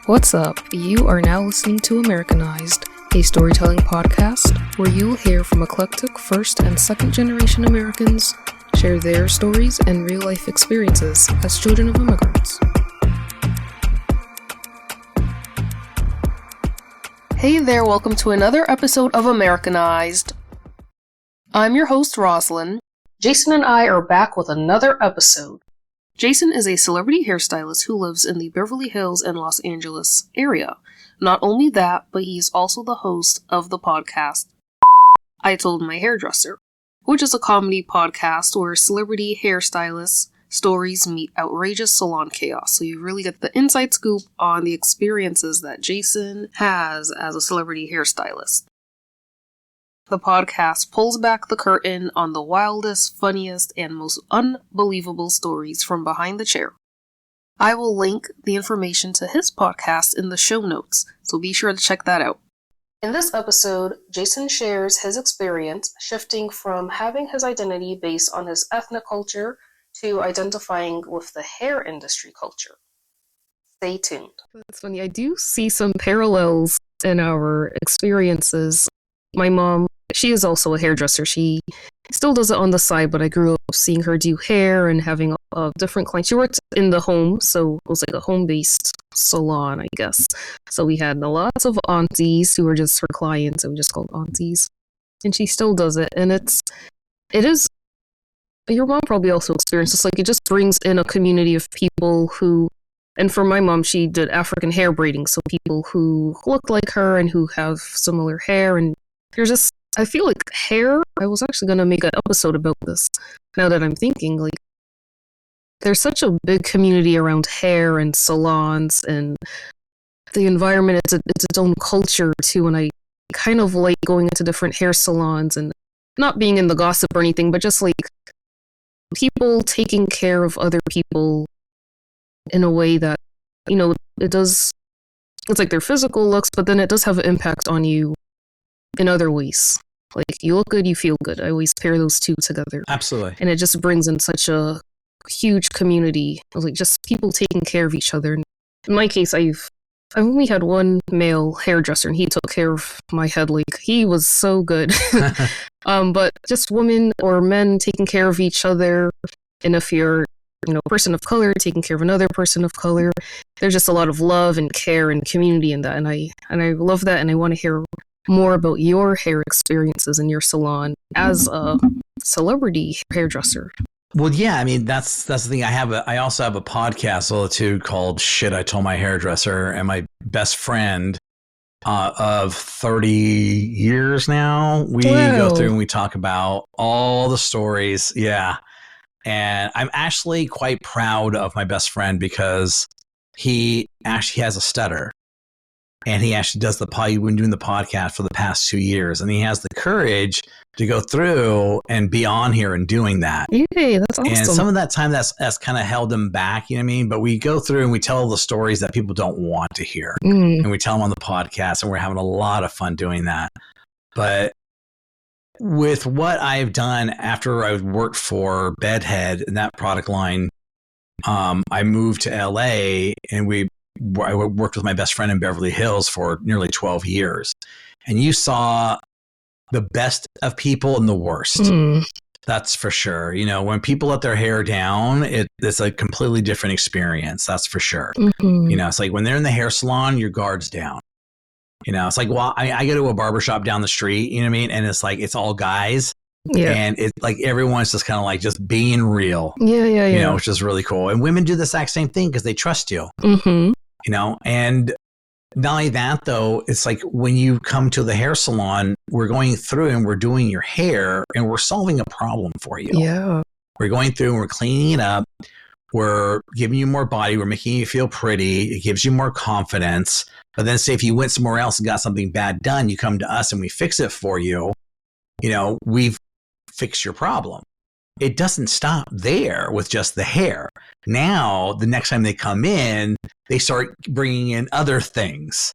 What's up? You are now listening to Americanized, a storytelling podcast where you'll hear from eclectic first and second generation Americans share their stories and real life experiences as children of immigrants. Hey there, welcome to another episode of Americanized. I'm your host, Roslyn. Jason and I are back with another episode. Jason is a celebrity hairstylist who lives in the Beverly Hills and Los Angeles area. Not only that, but he's also the host of the podcast I Told My Hairdresser, which is a comedy podcast where celebrity hairstylists' stories meet outrageous salon chaos. So you really get the inside scoop on the experiences that Jason has as a celebrity hairstylist. The podcast pulls back the curtain on the wildest, funniest, and most unbelievable stories from behind the chair. I will link the information to his podcast in the show notes, so be sure to check that out. In this episode, Jason shares his experience shifting from having his identity based on his ethnic culture to identifying with the hair industry culture. Stay tuned. That's funny. I do see some parallels in our experiences. My mom, she is also a hairdresser. She still does it on the side, but I grew up seeing her do hair and having different clients. She worked in the home, so it was like a home-based salon, I guess. So we had lots of aunties who were just her clients, and we just called aunties. And she still does it, and it is, your mom probably also experienced this, like it just brings in a community of people who, and for my mom, she did African hair braiding, so people who look like her and who have similar hair, and there's just, I feel like hair, I was actually going to make an episode about this now that I'm thinking, like, there's such a big community around hair and salons and the environment, it's its own culture too, and I kind of like going into different hair salons and not being in the gossip or anything, but just like people taking care of other people in a way that, you know, it's like their physical looks, but then it does have an impact on you in other ways. Like, you look good, you feel good. I always pair those two together. Absolutely. And it just brings in such a huge community of like just people taking care of each other. In my case, I've only had one male hairdresser, and he took care of my head. Like, he was so good. But just women or men taking care of each other, and if you're, you know, a person of color taking care of another person of color, there's just a lot of love and care and community in that, and I love that, and I want to hear more about your hair experiences in your salon as a celebrity hairdresser. Well, yeah, I mean, that's the thing. I also have a podcast too called Shit, I Told My Hairdresser, and my best friend of 30 years now, we go through and we talk about all the stories. Yeah. And I'm actually quite proud of my best friend because he actually has a stutter. And he actually does he's been doing the podcast for the past 2 years, and he has the courage to go through and be on here and doing that. Yay, that's awesome. And some of that time that's kind of held him back, you know what I mean? But we go through and we tell the stories that people don't want to hear. And we tell them on the podcast, and we're having a lot of fun doing that. But with what I've done after I worked for Bedhead and that product line, I moved to LA, and I worked with my best friend in Beverly Hills for nearly 12 years. And you saw the best of people and the worst. That's for sure. You know, when people let their hair down, it's a completely different experience. That's for sure. You know, it's like when they're in the hair salon, your guard's down. You know, it's like, well, I go to a barbershop down the street, you know what I mean? And it's like, it's all guys. Yeah. And it's like everyone's just kind of like just being real. Yeah. You know, which is really cool. And women do the exact same thing because they trust you. You know, and not only that, though, it's like when you come to the hair salon, we're going through and we're doing your hair and we're solving a problem for you. Yeah. We're going through and we're cleaning it up. We're giving you more body. We're making you feel pretty. It gives you more confidence. But then say if you went somewhere else and got something bad done, you come to us and we fix it for you. You know, we've fixed your problem. It doesn't stop there with just the hair. Now, the next time they come in, they start bringing in other things,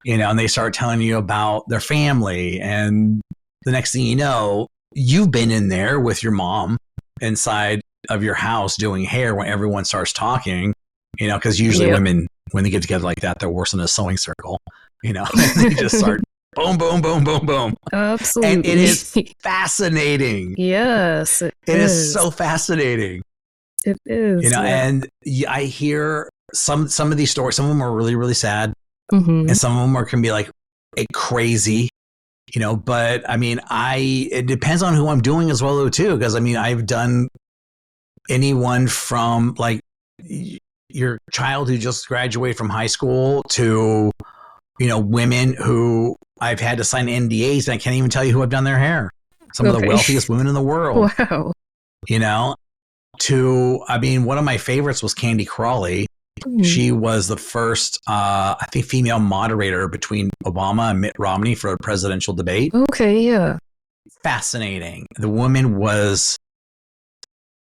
you know, and they start telling you about their family. And the next thing you know, you've been in there with your mom inside of your house doing hair when everyone starts talking, you know, because usually women when they get together like that, they're worse than a sewing circle, you know, and they just start boom, boom, boom, boom, boom. Absolutely. And it is fascinating. Yes, it is so fascinating. It is. You know, and I hear some of these stories, some of them are really, really sad. And some of them can be like crazy, you know, but I mean, it depends on who I'm doing as well, though, too. Because I mean, I've done anyone from like your child who just graduated from high school to, you know, women who I've had to sign NDAs and I can't even tell you who I've done their hair. Some of the wealthiest women in the world. Wow. You know, I mean, one of my favorites was Candy Crawley. She was the first, I think, female moderator between Obama and Mitt Romney for a presidential debate. Okay, yeah. Fascinating. The woman was,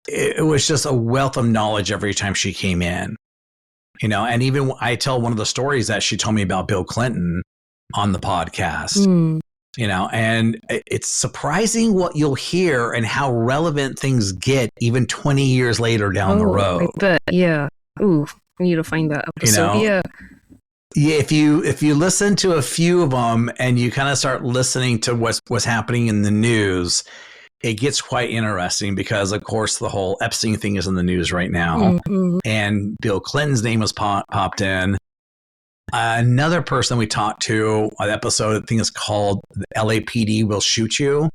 it was just a wealth of knowledge every time she came in. You know, and even I tell one of the stories that she told me about Bill Clinton on the podcast. You know, and it's surprising what you'll hear and how relevant things get even 20 years later down the road. I bet, yeah. Ooh, I need to find that episode. You know, yeah. Yeah, if you listen to a few of them and you kind of start listening to what's happening in the news, it gets quite interesting because, of course, the whole Epstein thing is in the news right now. And Bill Clinton's name was popped in. Another person we talked to, an episode I think is called "The LAPD Will Shoot You,"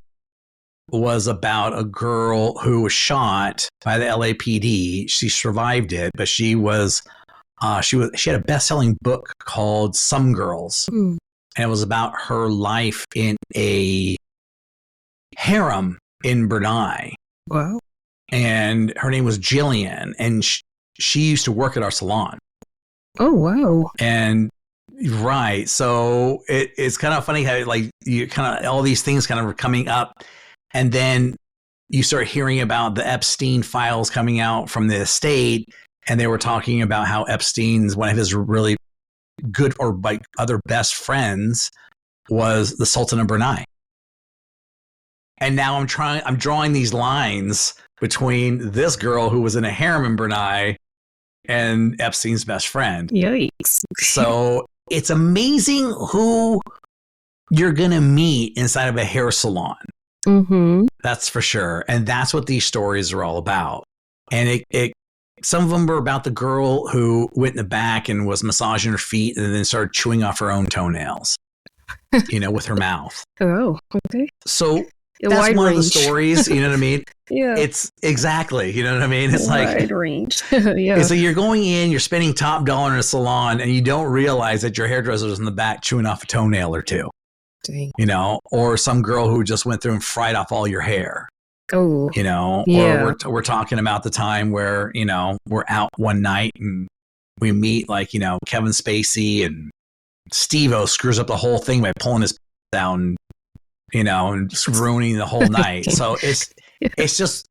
was about a girl who was shot by the LAPD. She survived it, but she had a best-selling book called Some Girls, and it was about her life in a harem in Brunei. Wow. And her name was Jillian, and she used to work at our salon. Oh, wow. And right. So it's kind of funny how like you kind of all these things kind of are coming up, and then you start hearing about the Epstein files coming out from the estate, and they were talking about how Epstein's one of his really good or like other best friends was the Sultan of Brunei. And now I'm drawing these lines between this girl who was in a harem in Brunei and Epstein's best friend. Yikes. So it's amazing who you're going to meet inside of a hair salon. That's for sure. And that's what these stories are all about. And some of them were about the girl who went in the back and was massaging her feet and then started chewing off her own toenails, you know, with her mouth. Oh, okay. So that's one of the stories, you know what I mean? Yeah. It's exactly, you know what I mean? It's wide range. Yeah. So you're going in, you're spending top dollar in a salon, and you don't realize that your hairdresser's in the back chewing off a toenail or two. Dang. You know, or some girl who just went through and fried off all your hair. Oh. You know, yeah. Or we're talking about the time where, you know, we're out one night and we meet like, you know, Kevin Spacey, and Steve-O screws up the whole thing by pulling his down, you know, and just ruining the whole night. So it's just,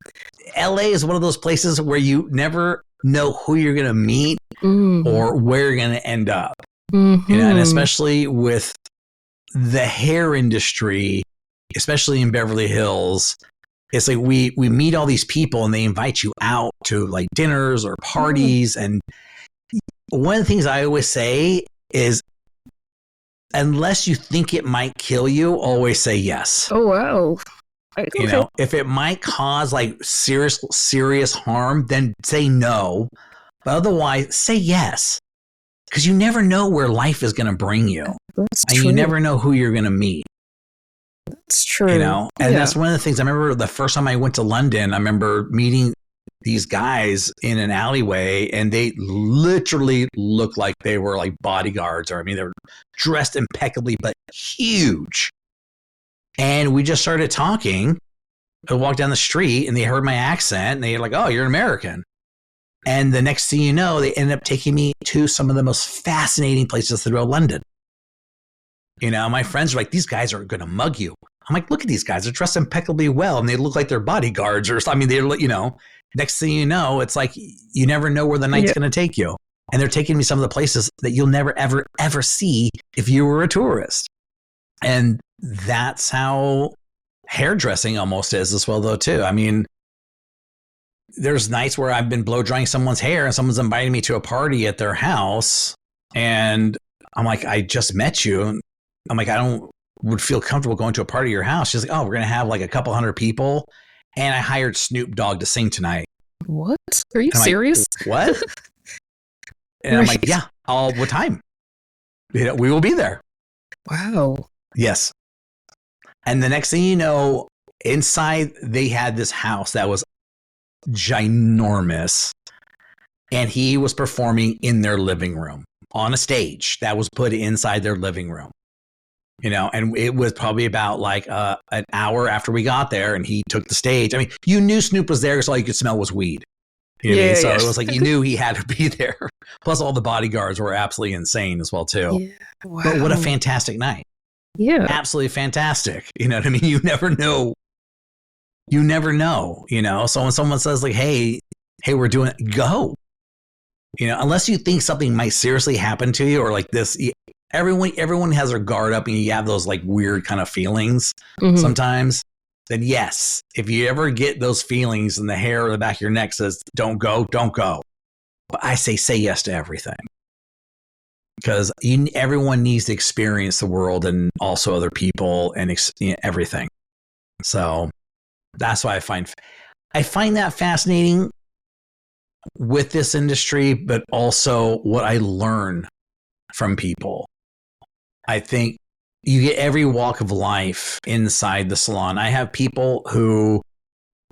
LA is one of those places where you never know who you're going to meet or where you're going to end up. You know, and especially with the hair industry, especially in Beverly Hills, it's like we meet all these people and they invite you out to like dinners or parties. And one of the things I always say is, unless you think it might kill you, always say yes. Oh, wow. Okay. You know, if it might cause like serious harm, then say no. But otherwise, say yes. Because you never know where life is going to bring you. That's and true. You never know who you're going to meet. That's true. You know, and that's one of the things. I remember the first time I went to London, I remember meeting these guys in an alleyway, and they literally looked like they were like bodyguards, or I mean, they were dressed impeccably, but huge. And we just started talking. I walked down the street and they heard my accent and they're like, "Oh, you're an American." And the next thing you know, they ended up taking me to some of the most fascinating places throughout London. You know, my friends are like, "These guys are going to mug you." I'm like, "Look at these guys. They're dressed impeccably well and they look like they're bodyguards." Or, I mean, they're, you know, next thing you know, it's like you never know where the night's going to take you. And they're taking me some of the places that you'll never, ever, ever see if you were a tourist. And that's how hairdressing almost is as well, though, too. I mean, there's nights where I've been blow drying someone's hair and someone's inviting me to a party at their house And I'm like, I just met you. I'm like, would feel comfortable going to a party at your house. She's like, oh, we're going to have like a couple hundred people. And I hired Snoop Dogg to sing tonight. What? Are you serious? Like, what? And I'm like, yeah, what time? We will be there. Wow. Yes. And the next thing you know, inside they had this house that was ginormous. And he was performing in their living room on a stage that was put inside their living room. And it was probably about like an hour after we got there, and he took the stage. I mean, you knew Snoop was there because all you could smell was weed. You know what I mean? So it was like you knew he had to be there. Plus, all the bodyguards were absolutely insane as well too. Yeah. Wow. But what a fantastic night! Yeah, absolutely fantastic. You know what I mean? You never know. You never know. So when someone says like, "Hey, we're doing it," go. Unless you think something might seriously happen to you or like this. Everyone has their guard up, and you have those like weird kind of feelings sometimes. Then yes, if you ever get those feelings and the hair on the back of your neck says, don't go, don't go. But I say yes to everything. Because everyone needs to experience the world and also other people and everything. So that's why I find that fascinating with this industry, but also what I learn from people. I think you get every walk of life inside the salon. I have people who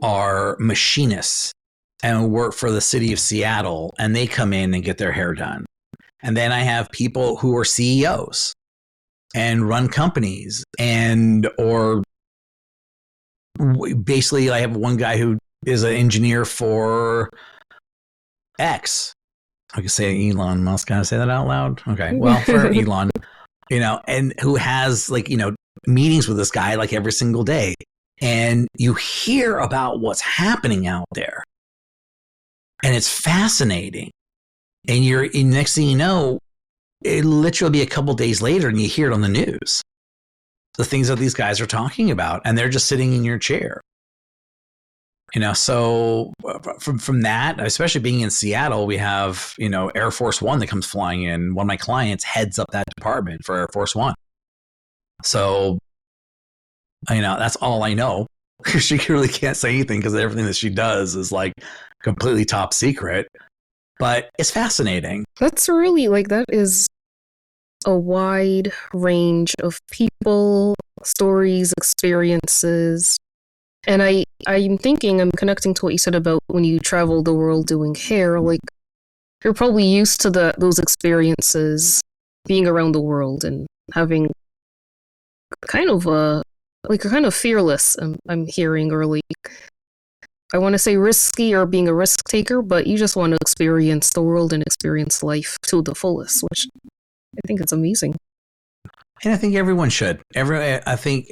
are machinists and work for the city of Seattle, and they come in and get their hair done. And then I have people who are CEOs and run companies or basically I have one guy who is an engineer for X. I could say Elon Musk. Can I say that out loud? Okay. Well, for Elon, and who has meetings with this guy like every single day. And you hear about what's happening out there. And it's fascinating. And next thing you know, it'll literally be a couple days later and you hear it on the news. The things that these guys are talking about, and they're just sitting in your chair. So from that, especially being in Seattle, we have, Air Force One that comes flying in. One of my clients heads up that department for Air Force One. So, that's all I know. She really can't say anything because everything that she does is like completely top secret. But it's fascinating. That's really that is a wide range of people, stories, experiences. And I'm connecting to what you said about when you travel the world doing hair, you're probably used to those experiences, being around the world and having kind of you're kind of fearless, I'm hearing, or I want to say risky or being a risk taker, but you just want to experience the world and experience life to the fullest, which I think it's amazing. And I think everyone should. I think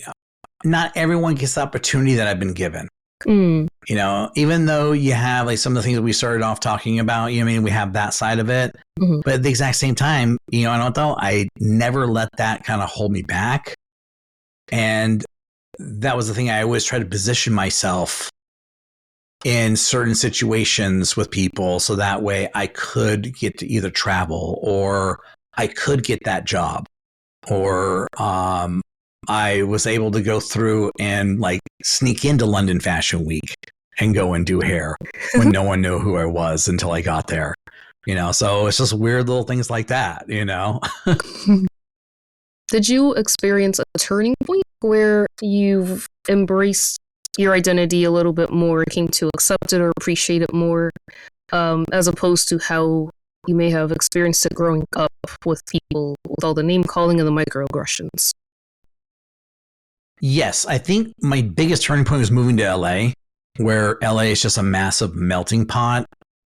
not everyone gets the opportunity that I've been given. Even though you have some of the things that we started off talking about, we have that side of it. But at the exact same time, I never let that kind of hold me back. And that was the thing. I always try to position myself in certain situations with people so that way I could get to either travel or I could get that job or I was able to go through and sneak into London Fashion Week and go and do hair when no one knew who I was until I got there. So it's just weird little things like that, Did you experience a turning point where you've embraced your identity a little bit more, came to accept it or appreciate it more, as opposed to how you may have experienced it growing up with people, with all the name calling and the microaggressions? Yes, I think my biggest turning point was moving to LA, where LA is just a massive melting pot.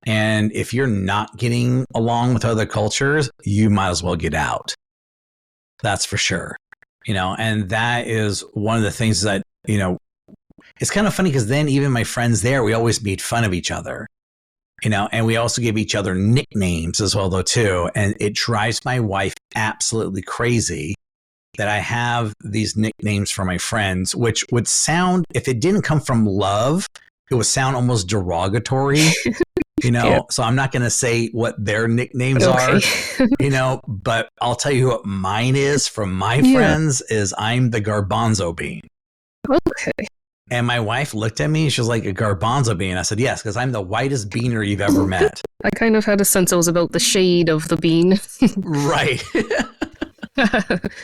And if you're not getting along with other cultures, you might as well get out. That's for sure. And that is one of the things that, it's kind of funny because then even my friends there, we always made fun of each other, and we also give each other nicknames as well, though, too. And it drives my wife absolutely crazy that I have these nicknames for my friends, which would sound, if it didn't come from love, it would sound almost derogatory you know, Yeah. so I'm not going to say what their nicknames are, you know, but I'll tell you what mine is from my friends is I'm the garbanzo bean. Okay. And my wife looked at me. She was like, a garbanzo bean. I said, yes, because I'm the whitest beaner you've ever met. I kind of had a sense it was about the shade of the bean. Right.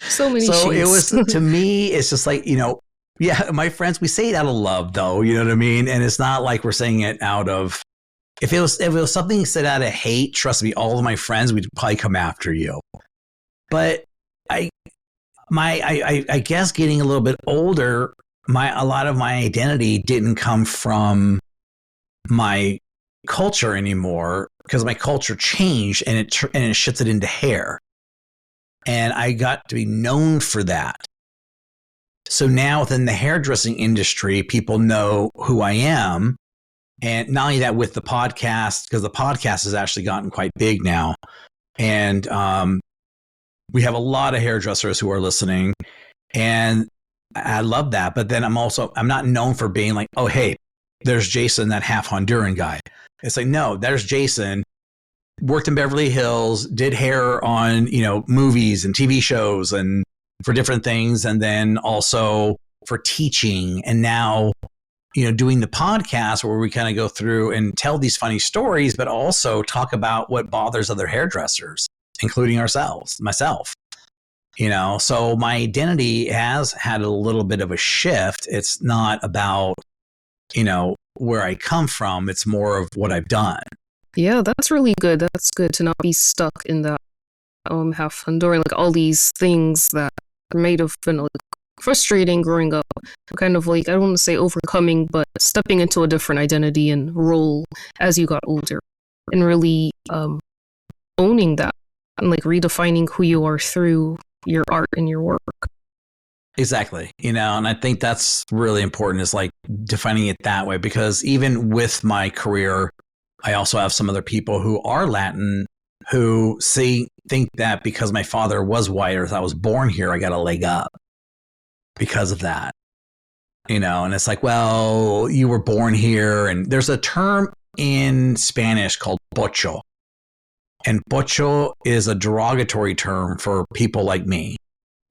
So many So shades. it was, to me, it's just like, you know, yeah, my friends, we say it out of love, though. You know what I mean? And it's not like we're saying it out of, if it was something said out of hate, trust me, all of my friends would probably come after you. But I guess getting a little bit older, a lot of my identity didn't come from my culture anymore because my culture changed and it shifts it into hair. And I got to be known for that. So now within the hairdressing industry, people know who I am. And not only that, with the podcast, because the podcast has actually gotten quite big now. And we have a lot of hairdressers who are listening. And I love that. But then I'm not known for being like, oh, hey, there's Jason, that half Honduran guy. It's like, no, there's Jason, worked in Beverly Hills, did hair on, you know, movies and TV shows and for different things. And then also for teaching. And now, you know, doing the podcast where we kind of go through and tell these funny stories, but also talk about what bothers other hairdressers, including myself. You know, so my identity has had a little bit of a shift. It's not about, you know, where I come from. It's more of what I've done. Yeah, that's really good. That's good to not be stuck in that half Honduran, like all these things that might have been like frustrating growing up. Kind of like, I don't want to say overcoming, but stepping into a different identity and role as you got older and really owning that and like redefining who you are through your art and your work. Exactly. You know, and I think that's really important, is like defining it that way, because even with my career, I also have some other people who are Latin who think that because my father was white or if I was born here, I got a leg up because of that. You know, and it's like, well, you were born here. And there's a term in Spanish called pocho. And pocho is a derogatory term for people like me.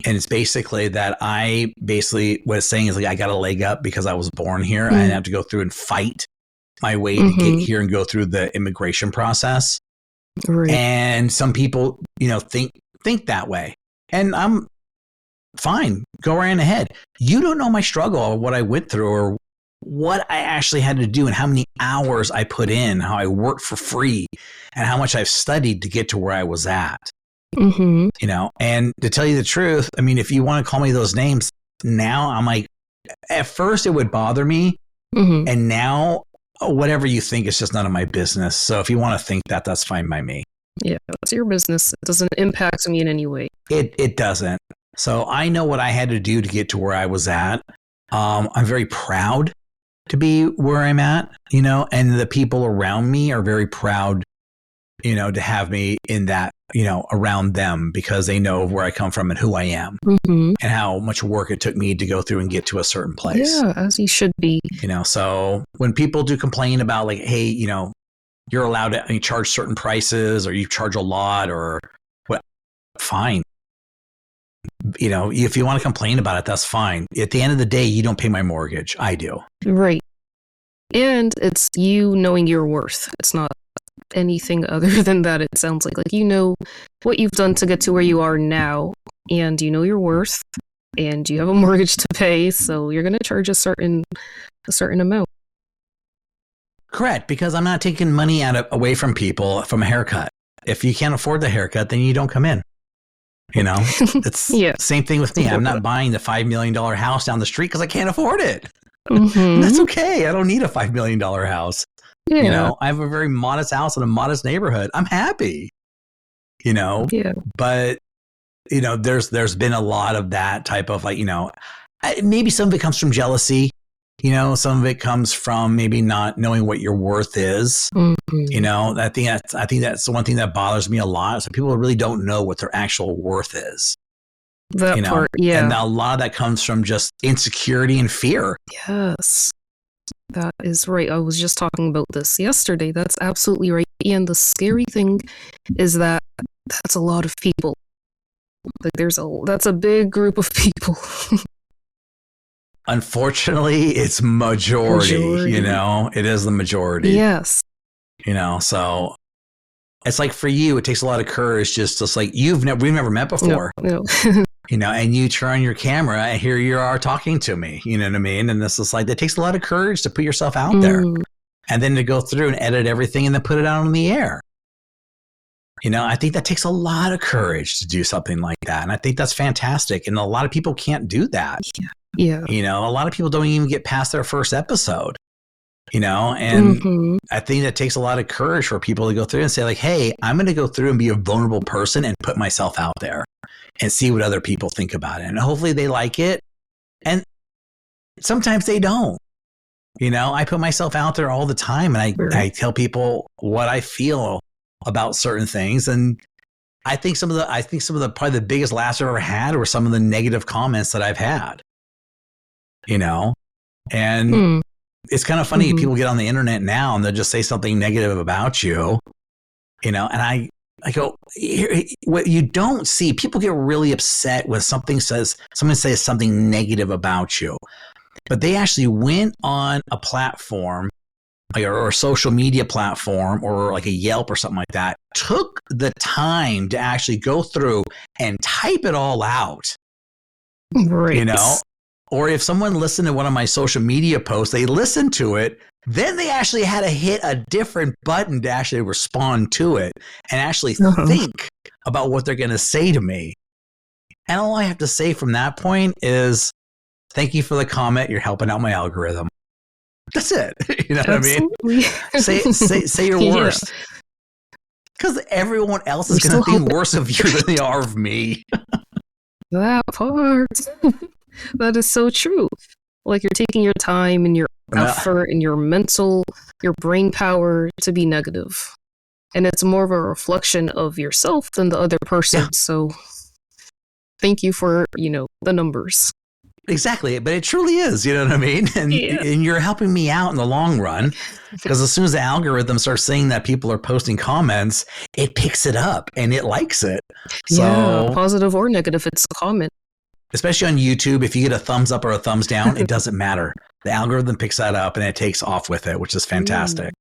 And it's basically that what it's saying is like, I got a leg up because I was born here. I didn't have to go through and fight my way to get here and go through the immigration process. Right. And some people, you know, think that way. And I'm fine. Go right ahead. You don't know my struggle or what I went through or what I actually had to do and how many hours I put in, how I worked for free and how much I've studied to get to where I was at. You know, and to tell you the truth, I mean, if you want to call me those names now, I'm like, at first it would bother me. And now whatever you think is just none of my business. So if you want to think that, that's fine by me. Yeah, that's your business. It doesn't impact me in any way. It doesn't. So I know what I had to do to get to where I was at. I'm very proud to be where I'm at, you know, and the people around me are very proud, you know, to have me in that, you know, around them because they know where I come from and who I am and how much work it took me to go through and get to a certain place. Yeah, as you should be. You know, so when people do complain about like, hey, you know, you're allowed to charge certain prices or you charge a lot or what, fine. You know, if you want to complain about it, that's fine. At the end of the day, you don't pay my mortgage. I do. Right. And it's you knowing your worth. It's not anything other than that. It sounds like you know what you've done to get to where you are now, and you know your worth, and you have a mortgage to pay, so you're going to charge a certain amount. Correct, because I'm not taking money away from people from a haircut. If you can't afford the haircut, then you don't come in. You know, it's the same thing with me. I'm not buying the $5 million house down the street because I can't afford it. That's okay. I don't need a $5 million house. Yeah. You know, I have a very modest house in a modest neighborhood. I'm happy, you know, but, you know, there's been a lot of that type of like, you know, maybe some of it comes from jealousy. You know, some of it comes from maybe not knowing what your worth is. You know, I think that's the one thing that bothers me a lot. So people really don't know what their actual worth is. That part, yeah. And a lot of that comes from just insecurity and fear. Yes. That is right. I was just talking about this yesterday. That's absolutely right. And the scary thing is that that's a lot of people. Like that's a big group of people. Unfortunately, it's majority, you know, it is the majority. Yes. You know, so it's like for you, it takes a lot of courage just like we've never met before. No. You know, and you turn your camera and here you are talking to me, you know what I mean? And this is like, it takes a lot of courage to put yourself out there and then to go through and edit everything and then put it out on the air. You know, I think that takes a lot of courage to do something like that. And I think that's fantastic. And a lot of people can't do that. Yeah. You know, a lot of people don't even get past their first episode, you know, and I think that takes a lot of courage for people to go through and say like, hey, I'm going to go through and be a vulnerable person and put myself out there and see what other people think about it. And hopefully they like it. And sometimes they don't. You know, I put myself out there all the time and I tell people what I feel about certain things. And I think some of the probably the biggest laughs I've ever had were some of the negative comments that I've had. You know, and it's kind of funny. People get on the internet now and they'll just say something negative about you, you know, and I go, what you don't see, people get really upset when someone says something negative about you, but they actually went on a platform or a social media platform or like a Yelp or something like that, took the time to actually go through and type it all out, you know. Or if someone listened to one of my social media posts, they listened to it, then they actually had to hit a different button to actually respond to it and actually think about what they're going to say to me. And all I have to say from that point is, thank you for the comment. You're helping out my algorithm. That's it. You know Absolutely. what I mean? Say your worst. Because everyone else is going to think worse of you than they are of me. That part. That is so true. Like you're taking your time and your effort and your brain power to be negative. And it's more of a reflection of yourself than the other person. Yeah. So thank you for, the numbers. Exactly. But it truly is, you know what I mean? And you're helping me out in the long run, because as soon as the algorithm starts seeing that people are posting comments, it picks it up and it likes it. So positive or negative, it's a comment. Especially on YouTube, if you get a thumbs up or a thumbs down, it doesn't matter. The algorithm picks that up and it takes off with it, which is fantastic.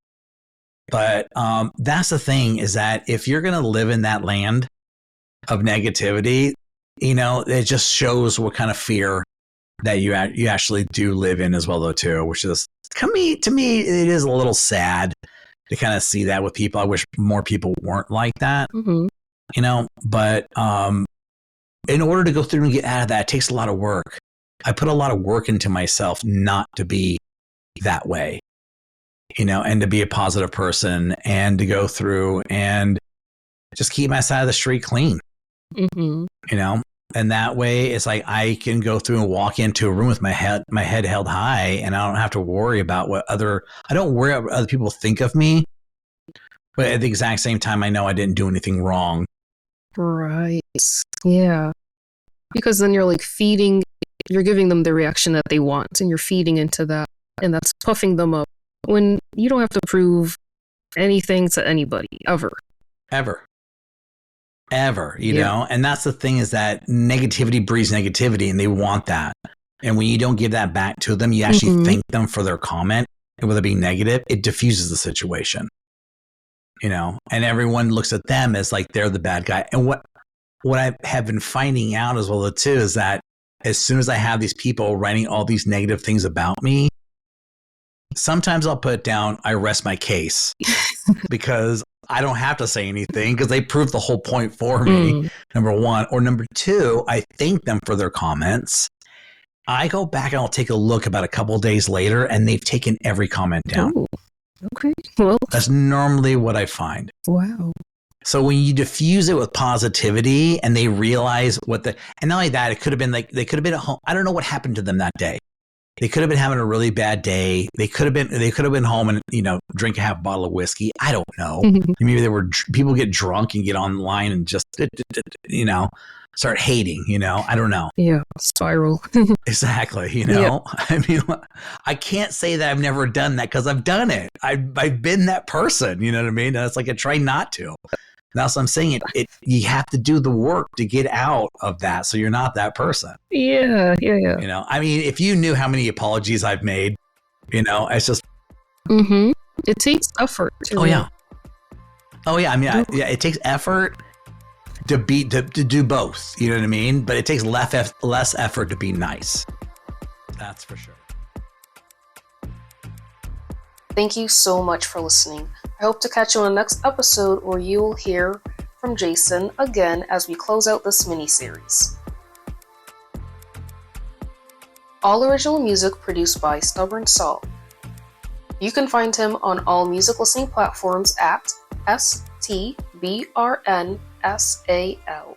But that's the thing, is that if you're going to live in that land of negativity, it just shows what kind of fear that you actually do live in as well, though, too, which is, to me, it is a little sad to kind of see that with people. I wish more people weren't like that, but in order to go through and get out of that, it takes a lot of work. I put a lot of work into myself not to be that way, and to be a positive person and to go through and just keep my side of the street clean, and that way it's like I can go through and walk into a room with my head held high, and I don't have to worry about what other people think of me. But at the exact same time, I know I didn't do anything wrong. Right. Yeah. Because then you're you're giving them the reaction that they want, and you're feeding into that, and that's puffing them up when you don't have to prove anything to anybody, ever, you know? And that's the thing, is that negativity breeds negativity, and they want that. And when you don't give that back to them, you actually thank them for their comment, and whether it be negative, it diffuses the situation. And everyone looks at them as like they're the bad guy. And what I have been finding out as well, too, is that as soon as I have these people writing all these negative things about me, sometimes I'll put down, I rest my case, because I don't have to say anything, because they proved the whole point for me, number one. Or number two, I thank them for their comments. I go back and I'll take a look about a couple of days later, and they've taken every comment down. Ooh. Okay. Well, that's normally what I find. Wow. So when you diffuse it with positivity and they realize and not only that, it could have been like, they could have been at home. I don't know what happened to them that day. They could have been having a really bad day. They could have been home and, drink a half bottle of whiskey. I don't know. Maybe people get drunk and get online and just, start hating, I don't know. Yeah, spiral. Exactly, Yeah. I mean, I can't say that I've never done that because I've done it. I've been that person, you know what I mean? And it's like I try not to. That's what I'm saying. You have to do the work to get out of that, so you're not that person. Yeah. I mean, if you knew how many apologies I've made, it's just. It takes effort. Oh yeah. I mean, it takes effort to do both. You know what I mean? But it takes less effort to be nice. That's for sure. Thank you so much for listening. I hope to catch you on the next episode where you will hear from Jason again as we close out this mini-series. All original music produced by Stubborn Saul. You can find him on all music listening platforms at STBRNSAL.